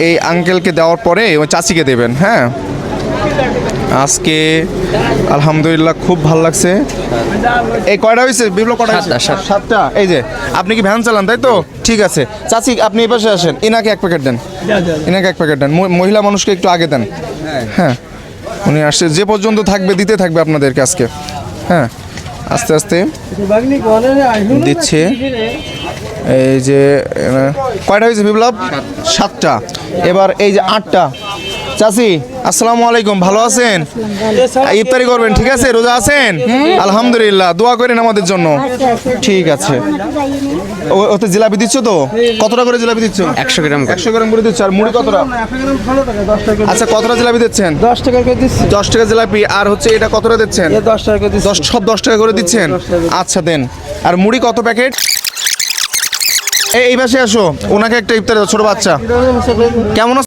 এই আঙ্কেলকে দেওয়ার পরে ওই চাচিকে দেবেন। হ্যাঁ, আজকে আলহামদুলিল্লাহ খুব ভালো লাগছে। এই কয়টা হয়েছে বিপ্লব? কয়টা হয়েছে? সাতটা। এই যে আপনি কি ভ্যান চালান তাই তো? ঠিক আছে চাচি, আপনি এই পাশে আসেন, ইনাকে এক প্যাকেট দেন, ইনাকে এক প্যাকেট দেন। মহিলা মানুষকে একটু আগে দেন। হ্যাঁ, উনি আসছে, যে পর্যন্ত থাকবে দিতে থাকবে আপনাদেরকে আজকে। হ্যাঁ, আস্তে আস্তে দিচ্ছে। এই যে কয়টা হয়েছে বিপ্লব? সাতটা। এবার এই যে আটটা। চাচি আসসালামু আলাইকুম, ভালো আছেন? ইফতারি করবেন, ঠিক আছে? রোজা আছেন? আলহামদুলিল্লাহ, দোয়া করেন আমাদের জন্য। ঠিক আছে। ওতে জিলাপি দিচ্ছ তো? কতটা করে জিলাপি দিচ্ছ? 100 গ্রাম। 100 গ্রাম করে দিচ্ছ। আর মুড়ি কতটা? আচ্ছা, কতটা জিলাপি দিচ্ছেন? 10 টাকা করে দিচ্ছি। 10 টাকা জিলাপি। আর হচ্ছে এটা কতটা দিচ্ছেন? 10 টাকা করে দিচ্ছি। সব 10 টাকা করে দিচ্ছেন? আচ্ছা দেন। আর মুড়ি কত প্যাকেট? এই পাশে আসো, ওনাকে একটা ইফতারি দাও, ছোট বাচ্চা। কেমন আছো?